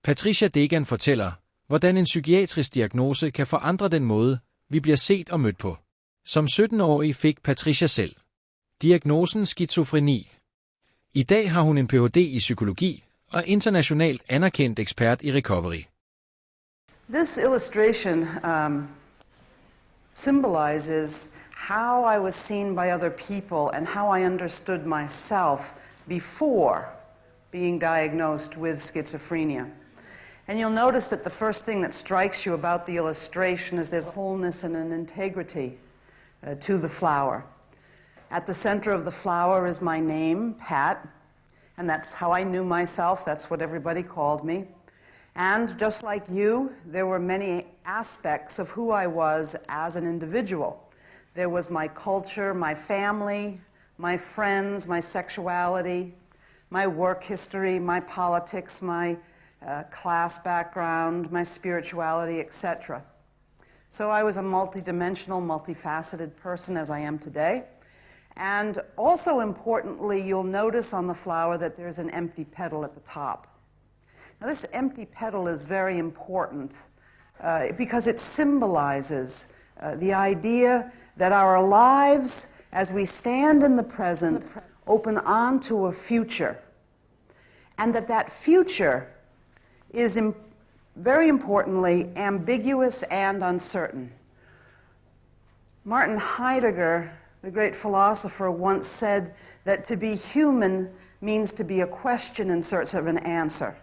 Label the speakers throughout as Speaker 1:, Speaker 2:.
Speaker 1: Patricia Degan fortæller, hvordan en psykiatrisk diagnose kan forandre den måde, vi bliver set og mødt på. Som 17-årig fik Patricia selv diagnosen skizofreni. I dag har hun en Ph.D. i psykologi og internationalt anerkendt ekspert i recovery.
Speaker 2: This illustration symbolizes how I was seen by other people and how I understood myself before being diagnosed with schizophrenia. And you'll notice that the first thing that strikes you about the illustration is there's wholeness and an integrity to the flower. At the center of the flower is my name, Pat, and that's how I knew myself. That's what everybody called me. And just like you, there were many aspects of who I was as an individual. There was my culture, my family, my friends, my sexuality, my work history, my politics, my class background, my spirituality, etc. So I was a multidimensional, multifaceted person as I am today. And also importantly, you'll notice on the flower that there's an empty petal at the top. Now this empty petal is very important because it symbolizes the idea that our lives, as we stand in the present, open onto a future. And that future is very importantly ambiguous and uncertain. Martin Heidegger, the great philosopher, once said that to be human means to be a question in search of an answer.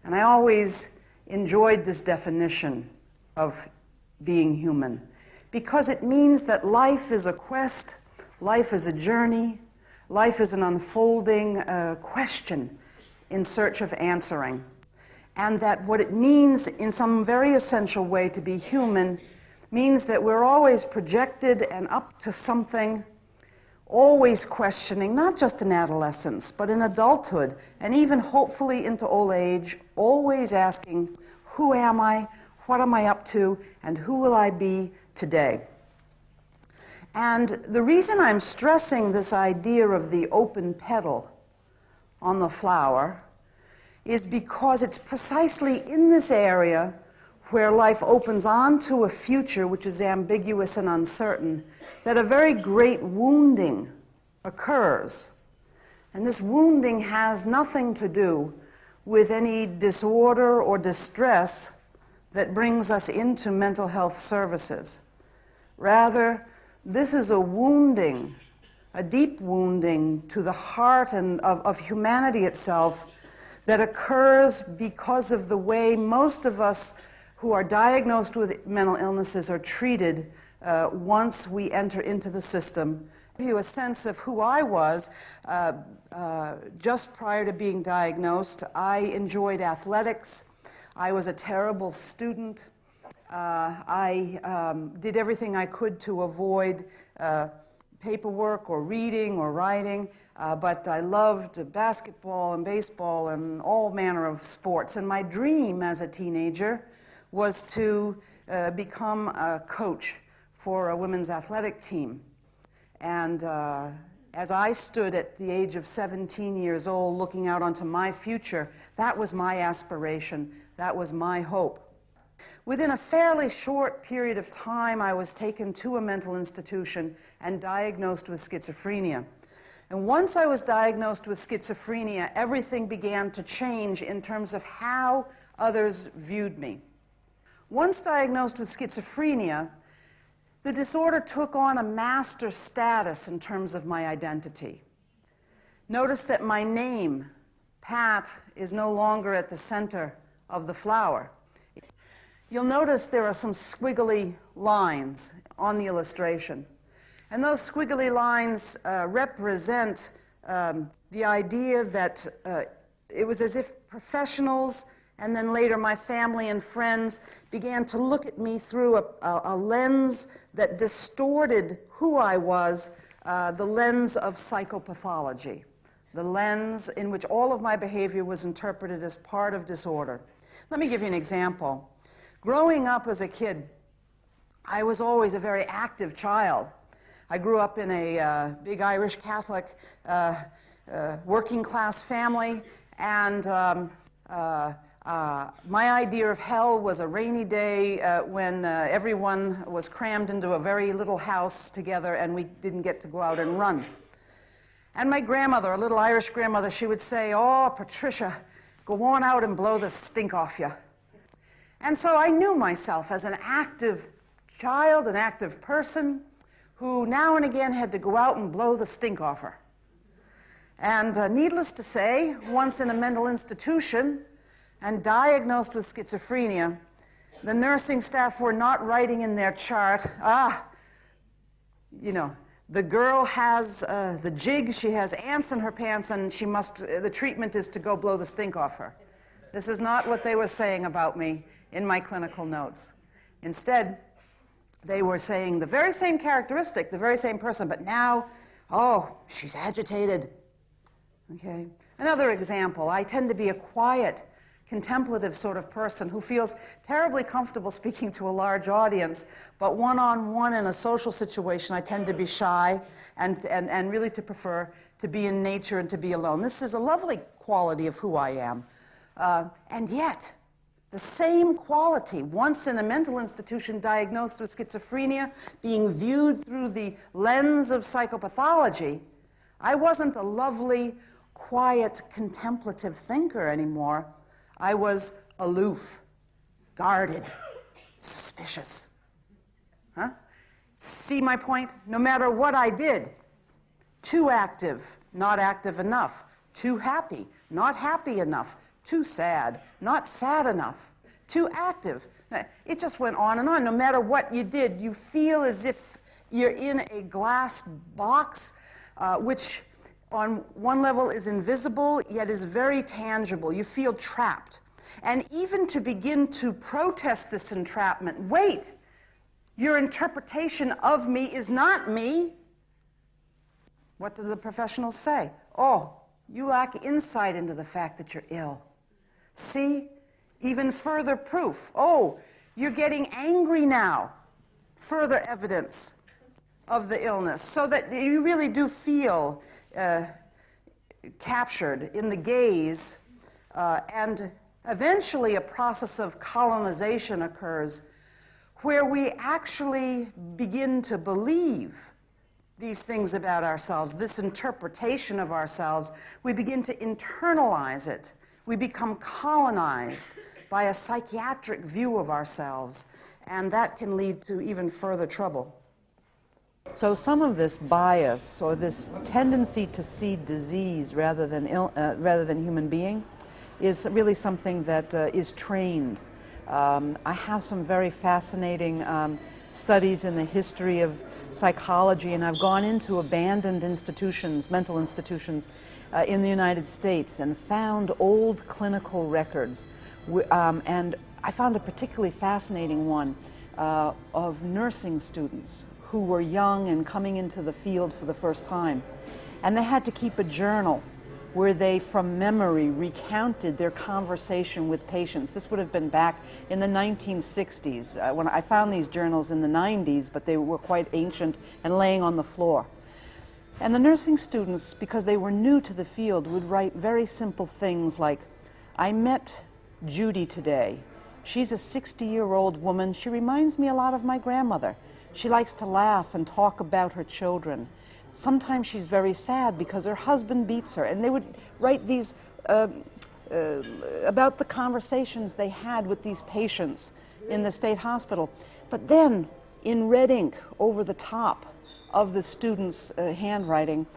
Speaker 2: And I always enjoyed this definition of being human because it means that life is a quest, life is a journey, life is an unfolding question in search of answering. And that what it means in some very essential way to be human means that we're always projected and up to something, always questioning, not just in adolescence, but in adulthood, and even hopefully into old age, always asking, who am I, what am I up to, and who will I be today? And the reason I'm stressing this idea of the open petal on the flower is because it's precisely in this area where life opens onto a future which is ambiguous and uncertain, that a very great wounding occurs. And this wounding has nothing to do with any disorder or distress that brings us into mental health services. Rather, this is a wounding, a deep wounding to the heart and of humanity itself that occurs because of the way most of us who are diagnosed with mental illnesses are treated once we enter into the system. To give you a sense of who I was, just prior to being diagnosed, I enjoyed athletics. I was a terrible student. I did everything I could to avoid paperwork or reading or writing, but I loved basketball and baseball and all manner of sports. And my dream as a teenager was to become a coach for a women's athletic team. And as I stood at the age of 17 years old looking out onto my future, that was my aspiration, that was my hope. Within a fairly short period of time, I was taken to a mental institution and diagnosed with schizophrenia. And once I was diagnosed with schizophrenia, everything began to change in terms of how others viewed me. Once diagnosed with schizophrenia, the disorder took on a master status in terms of my identity. Notice that my name, Pat, is no longer at the center of the flower. You'll notice there are some squiggly lines on the illustration. And those squiggly lines represent the idea that it was as if professionals and then later my family and friends began to look at me through a lens that distorted who I was, the lens of psychopathology, the lens in which all of my behavior was interpreted as part of disorder. Let me give you an example. Growing up as a kid, I was always a very active child. I grew up in a big Irish Catholic working class family, and idea of hell was a rainy day when everyone was crammed into a very little house together and we didn't get to go out and run. And my grandmother, a little Irish grandmother, she would say, "Oh, Patricia, go on out and blow the stink off you." And so I knew myself as an active child, an active person, who now and again had to go out and blow the stink off her. And needless to say, once in a mental institution and diagnosed with schizophrenia, the nursing staff were not writing in their chart, you know, the girl has the jig, she has ants in her pants, and the treatment is to go blow the stink off her. This is not what they were saying about me in my clinical notes. Instead, they were saying the very same characteristic, the very same person, but now, oh, she's agitated. Okay. Another example, I tend to be a quiet, contemplative sort of person who feels terribly comfortable speaking to a large audience, but one-on-one in a social situation, I tend to be shy and really to prefer to be in nature and to be alone. This is a lovely quality of who I am. And yet, the same quality, once in a mental institution diagnosed with schizophrenia, being viewed through the lens of psychopathology, I wasn't a lovely, quiet, contemplative thinker anymore. I was aloof, guarded, suspicious. Huh? See my point? No matter what I did, too active, not active enough, too happy, not happy enough, too sad, not sad enough, too active. It just went on and on. No matter what you did, you feel as if you're in a glass box, which on one level is invisible, yet is very tangible. You feel trapped. And even to begin to protest this entrapment, wait, your interpretation of me is not me. What do the professionals say? Oh, you lack insight into the fact that you're ill. See, even further proof. Oh, you're getting angry now. Further evidence of the illness, so that you really do feel captured in the gaze, and eventually a process of colonization occurs where we actually begin to believe these things about ourselves, this interpretation of ourselves. We begin to internalize it. We become colonized by a psychiatric view of ourselves, and that can lead to even further trouble. So some of this bias, or this tendency to see disease rather than human being, is really something that is trained. I have some very fascinating studies in the history of psychology, and I've gone into abandoned institutions, mental institutions in the United States, and found old clinical records. And I found a particularly fascinating one of nursing students who were young and coming into the field for the first time. And they had to keep a journal where they, from memory, recounted their conversation with patients. This would have been back in the 1960s. When I found these journals in the 90s, but they were quite ancient and laying on the floor. And the nursing students, because they were new to the field, would write very simple things like, "I met Judy today. She's a 60-year-old woman. She reminds me a lot of my grandmother. She likes to laugh and talk about her children. Sometimes she's very sad because her husband beats her." And they would write these about the conversations they had with these patients in the state hospital. But then, in red ink over the top of the students' handwriting,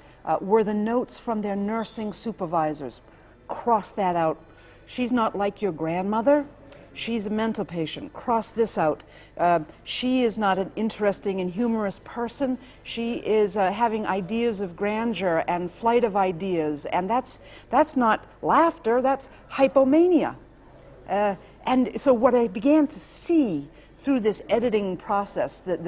Speaker 2: were the notes from their nursing supervisors. Cross that out. "She's not like your grandmother. She's a mental patient. Cross this out. She is not an interesting and humorous person. She is having ideas of grandeur and flight of ideas, and that's not laughter, that's hypomania." And so what I began to see through this editing process, the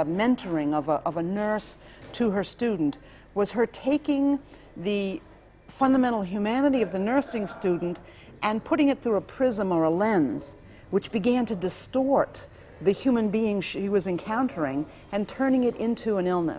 Speaker 2: mentoring of a nurse to her student, was her taking the fundamental humanity of the nursing student and putting it through a prism or a lens, which began to distort the human being she was encountering and turning it into an illness.